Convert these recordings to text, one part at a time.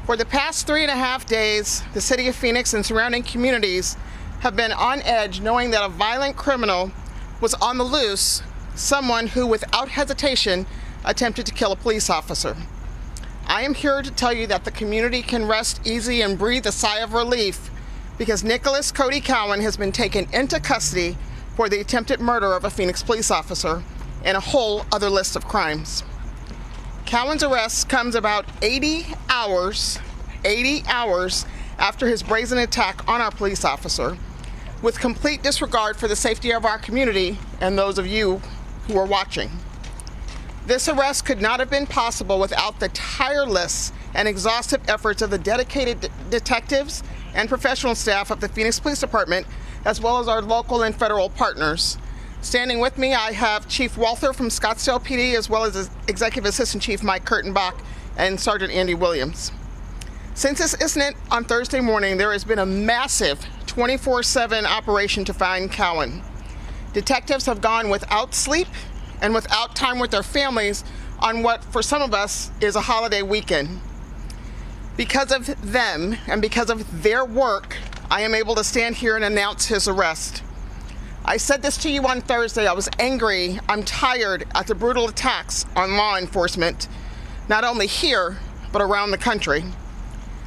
For the past 3.5 days, the city of Phoenix and surrounding communities have been on edge knowing that a violent criminal was on the loose, someone who without hesitation attempted to kill a police officer. I am here to tell you that the community can rest easy and breathe a sigh of relief because Nicholas Cody Cowan has been taken into custody for the attempted murder of a Phoenix police officer and a whole other list of crimes. Cowan's arrest comes about 80 hours after his brazen attack on our police officer, with complete disregard for the safety of our community and those of you who are watching. This arrest could not have been possible without the tireless and exhaustive efforts of the dedicated detectives and professional staff of the Phoenix Police Department, as well as our local and federal partners. Standing with me, I have Chief Walther from Scottsdale PD, as well as Executive Assistant Chief Mike Kurtenbach and Sergeant Andy Williams. Since this incident on Thursday morning, there has been a massive 24/7 operation to find Cowan. Detectives have gone without sleep and without time with their families on what for some of us is a holiday weekend. Because of them and because of their work, I am able to stand here and announce his arrest. I said this to you on Thursday. I was angry, I'm tired at the brutal attacks on law enforcement, not only here, but around the country.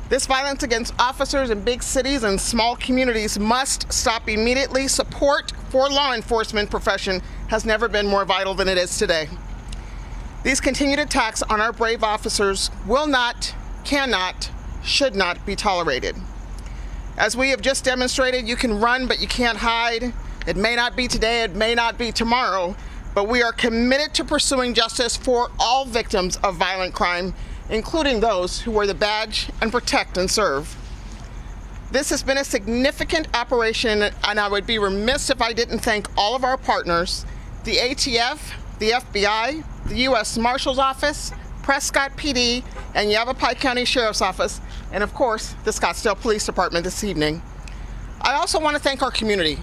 This violence against officers in big cities and small communities must stop immediately. Support for law enforcement profession has never been more vital than it is today. These continued attacks on our brave officers will not, cannot, should not be tolerated. As we have just demonstrated, you can run, but you can't hide. It may not be today, it may not be tomorrow, but we are committed to pursuing justice for all victims of violent crime, including those who wear the badge and protect and serve. This has been a significant operation, and I would be remiss if I didn't thank all of our partners, the ATF, the FBI, the U.S. Marshal's Office, Prescott PD, and Yavapai County Sheriff's Office, and of course, the Scottsdale Police Department this evening. I also want to thank our community.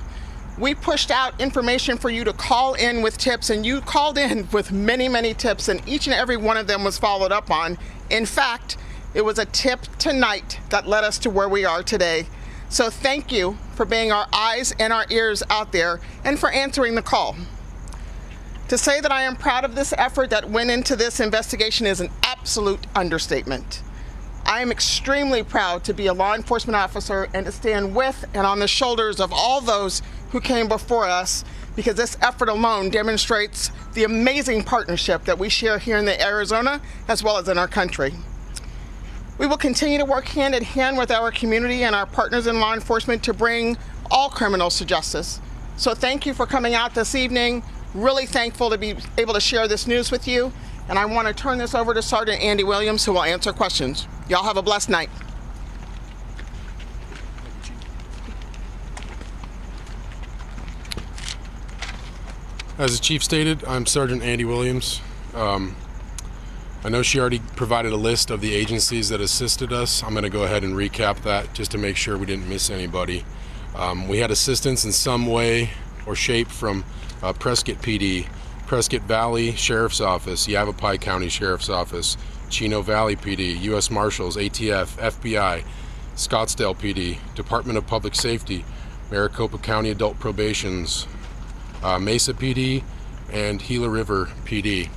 We pushed out information for you to call in with tips, and you called in with many, many tips, and each and every one of them was followed up on. In fact, it was a tip tonight that led us to where we are today. So thank you for being our eyes and our ears out there and for answering the call. To say that I am proud of this effort that went into this investigation is an absolute understatement. I am extremely proud to be a law enforcement officer and to stand with and on the shoulders of all those who came before us, because this effort alone demonstrates the amazing partnership that we share here in Arizona as well as in our country. We will continue to work hand in hand with our community and our partners in law enforcement to bring all criminals to justice. So thank you for coming out this evening. Really thankful to be able to share this news with you. And I want to turn this over to Sergeant Andy Williams, who will answer questions. Y'all have a blessed night. As the chief stated, I'm Sergeant Andy Williams. I know she already provided a list of the agencies that assisted us. I'm going to go ahead and recap that just to make sure we didn't miss anybody. We had assistance in some way or shape from Prescott PD, Prescott Valley Sheriff's Office, Yavapai County Sheriff's Office, Chino Valley PD, U.S. Marshals, ATF, FBI, Scottsdale PD, Department of Public Safety, Maricopa County Adult Probations, Mesa PD, and Gila River PD.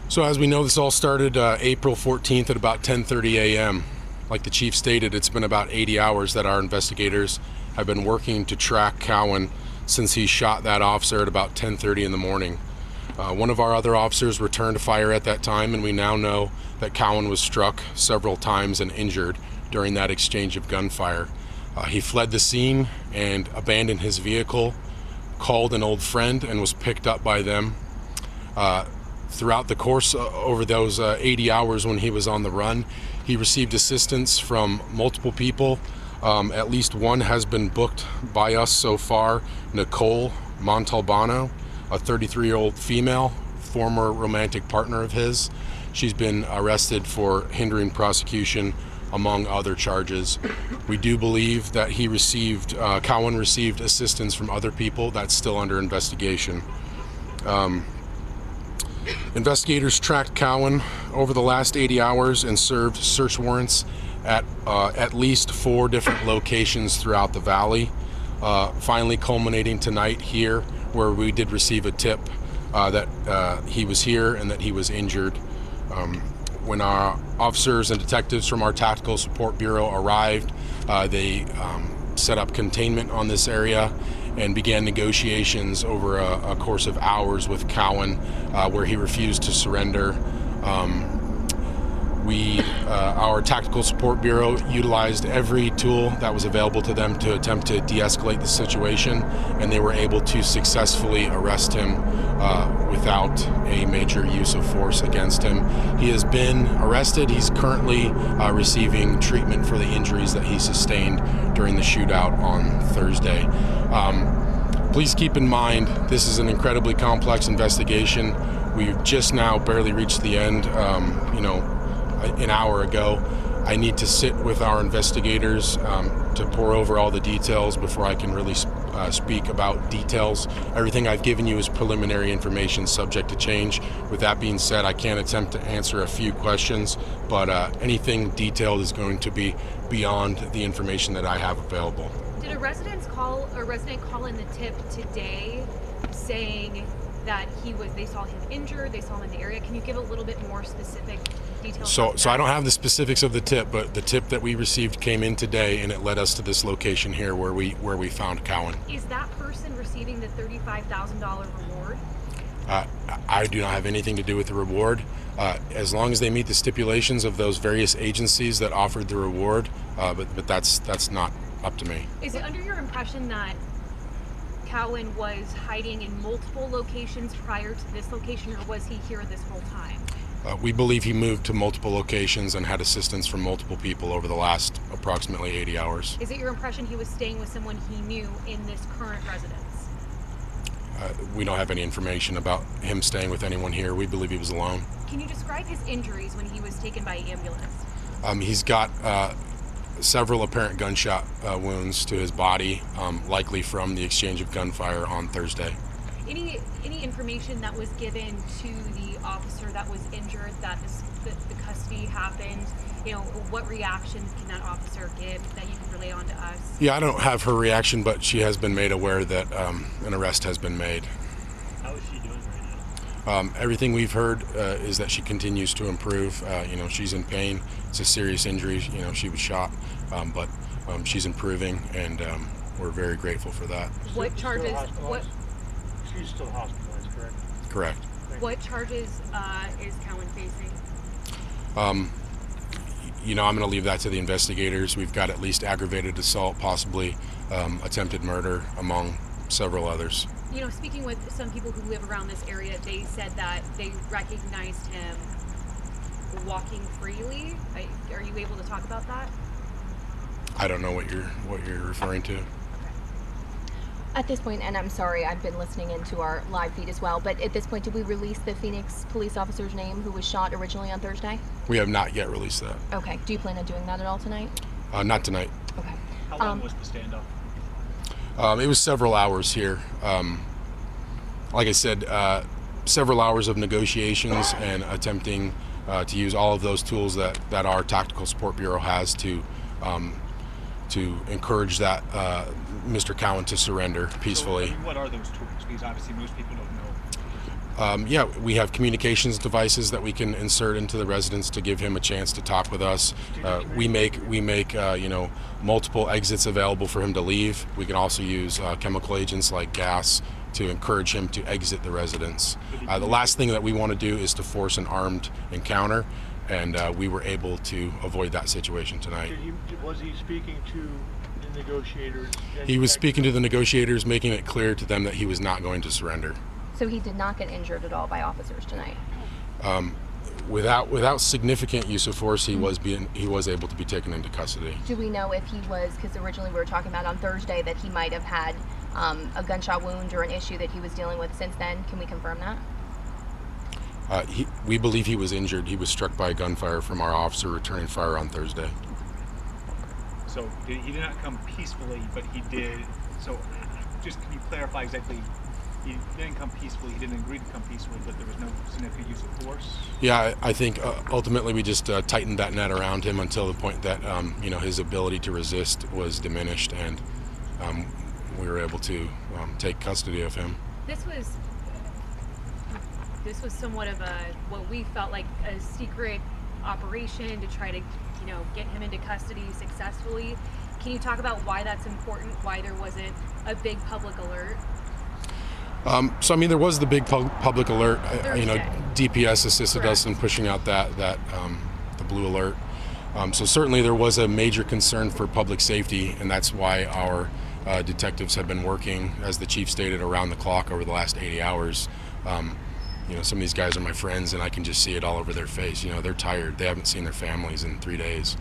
So as we know, this all started April 14th at about 10:30 a.m. Like the chief stated, it's been about 80 hours that our investigators have been working to track Cowan since he shot that officer at about 10:30 in the morning. One of our other officers returned fire at that time, and we now know that Cowan was struck several times and injured during that exchange of gunfire. He fled the scene and abandoned his vehicle, called an old friend, and was picked up by them. Throughout the course over those 80 hours when he was on the run, he received assistance from multiple people. At least one has been booked by us so far, Nicole Montalbano, a 33-year-old female, former romantic partner of his. She's been arrested for hindering prosecution, among other charges. We do believe that Cowan received assistance from other people. That's still under investigation. Investigators tracked Cowan over the last 80 hours and served search warrants at least 4 different locations throughout the valley, finally culminating tonight here, where we did receive a tip that he was here and that he was injured. When our officers and detectives from our Tactical Support Bureau arrived, they set up containment on this area and began negotiations over a course of hours with Cowan, where he refused to surrender. Our Tactical Support Bureau utilized every tool that was available to them to attempt to de-escalate the situation, and they were able to successfully arrest him without a major use of force against him. He has been arrested. He's currently receiving treatment for the injuries that he sustained during the shootout on Thursday. Please keep in mind, this is an incredibly complex investigation. We've just now barely reached the end, an hour ago. I need to sit with our investigators to pour over all the details before I can really speak about details. Everything I've given you is preliminary information subject to change. With that being said, I can attempt to answer a few questions, but anything detailed is going to be beyond the information that I have available. Did a resident call in the tip today saying that they saw him injured, they saw him in the area? Can you give a little bit more specific details? So I don't have the specifics of the tip, but the tip that we received came in today, and it led us to this location here where we found Cowan. Is that person receiving the $35,000 reward? I do not have anything to do with the reward. As long as they meet the stipulations of those various agencies that offered the reward, but that's not up to me. Is it under your impression that Cowan was hiding in multiple locations prior to this location, or was he here this whole time? We believe he moved to multiple locations and had assistance from multiple people over the last approximately 80 hours. Is it your impression he was staying with someone he knew in this current residence? We don't have any information about him staying with anyone here. We believe he was alone. Can you describe his injuries when he was taken by ambulance? He's got several apparent gunshot wounds to his body, likely from the exchange of gunfire on Thursday. Any information that was given to the officer that was injured that the custody happened? What reaction can that officer give that you can relay on to us? Yeah, I don't have her reaction, but she has been made aware that an arrest has been made. How is she doing right now? Everything we've heard is that she continues to improve. She's in pain. It's a serious injury. She was shot, but she's improving, and we're very grateful for that. What charges? She's still hospitalized, correct? Correct. What charges is Cowan facing? I'm going to leave that to the investigators. We've got at least aggravated assault, possibly attempted murder, among several others. Speaking with some people who live around this area, they said that they recognized him walking freely. Are you able to talk about that? I don't know what you're referring to. At this point, and I'm sorry, I've been listening into our live feed as well, but at this point, did we release the Phoenix police officer's name who was shot originally on Thursday? We have not yet released that. Okay. Do you plan on doing that at all tonight? Not tonight. Okay. How long was the standoff? It was several hours here. Like I said, several hours of negotiations and attempting to use all of those tools that our Tactical Support Bureau has to encourage that Mr. Cowan to surrender peacefully. So, what are those tools? Because obviously most people don't know. We have communications devices that we can insert into the residence to give him a chance to talk with us. We make multiple exits available for him to leave. We can also use chemical agents like gas to encourage him to exit the residence. The last thing that we want to do is to force an armed encounter, and we were able to avoid that situation tonight. Was he speaking to the negotiators? He was speaking to the negotiators, making it clear to them that he was not going to surrender. So he did not get injured at all by officers tonight? Without significant use of force, he was able to be taken into custody. Do we know if he was, because originally we were talking about on Thursday that he might have had a gunshot wound or an issue that he was dealing with since then? Can we confirm that? We believe he was injured. He was struck by gunfire from our officer returning fire on Thursday. So he did not come peacefully, but he did. So just can you clarify exactly he didn't come peacefully, he didn't agree to come peacefully, but there was no significant use of force. Yeah, I think ultimately we just tightened that net around him until the point that his ability to resist was diminished, and we were able to take custody of him. This was somewhat of what we felt like a secret operation to try to, get him into custody successfully. Can you talk about why that's important? Why there wasn't a big public alert? So there was the big public alert. DPS assisted Correct. us in pushing out that the blue alert. So certainly there was a major concern for public safety, and that's why our detectives have been working, as the chief stated, around the clock over the last 80 hours. Some of these guys are my friends, and I can just see it all over their face. They're tired. They haven't seen their families in 3 days.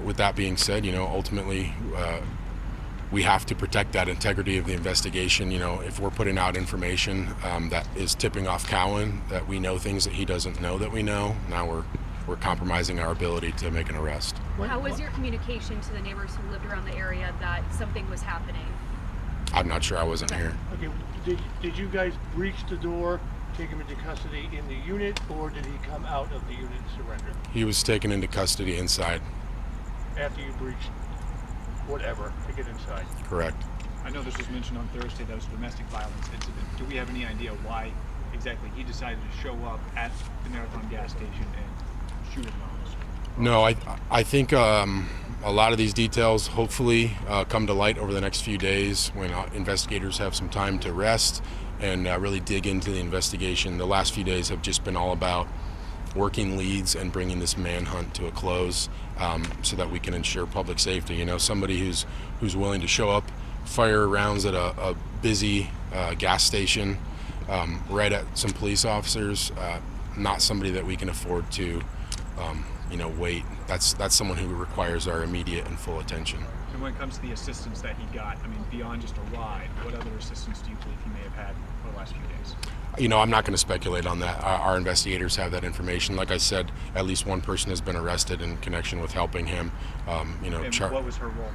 With that being said, ultimately we have to protect that integrity of the investigation. If we're putting out information that is tipping off Cowan, that we know things that he doesn't know that we know, now we're compromising our ability to make an arrest. How was your communication to the neighbors who lived around the area that something was happening? I'm not sure, I wasn't here. Okay, did you guys breach the door, take him into custody in the unit, or did he come out of the unit and surrender? He was taken into custody inside. After you breached whatever to get inside? Correct. I know this was mentioned on Thursday, that was a domestic violence incident. Do we have any idea why exactly he decided to show up at the Marathon gas station and shoot at an officer? No, I think a lot of these details hopefully come to light over the next few days when investigators have some time to rest and really dig into the investigation. The last few days have just been all about working leads and bringing this manhunt to a close, so that we can ensure public safety. Somebody who's willing to show up, fire rounds at a busy gas station, right at some police officers, not somebody that we can afford to wait. That's someone who requires our immediate and full attention. And when it comes to the assistance that he got, beyond just a ride, what other assistance do you believe he may have had over the last few days? I'm not going to speculate on that. Our investigators have that information. Like I said, at least one person has been arrested in connection with helping him. And what was her role?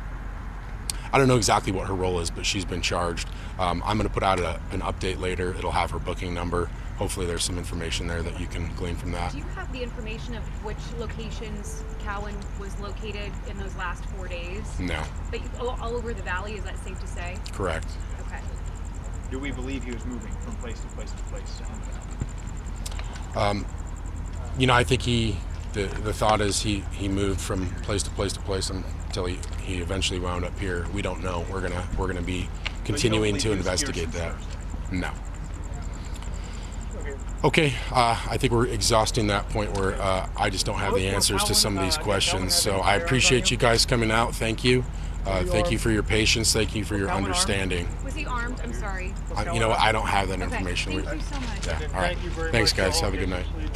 I don't know exactly what her role is, but she's been charged. I'm going to put out an update later. It'll have her booking number. Hopefully there's some information there that you can glean from that. Do you have the information of which locations Cowan was located in those last 4 days? No. But all over the valley, is that safe to say? Correct. Okay. Do we believe he was moving from place to place to place? I think the thought is he moved from place to place to place until he eventually wound up here. We don't know. We're gonna be continuing to investigate that. No. Okay, I think we're exhausting that point where I just don't have the answers to some of these questions. So I appreciate you guys coming out. Thank you. Thank you for your patience. Thank you for your understanding. Was he armed? I'm sorry. I don't have that information. Okay, thank you so much. Yeah. All right. Thank you very Thanks, much. guys. All Have a good get to night. sleep.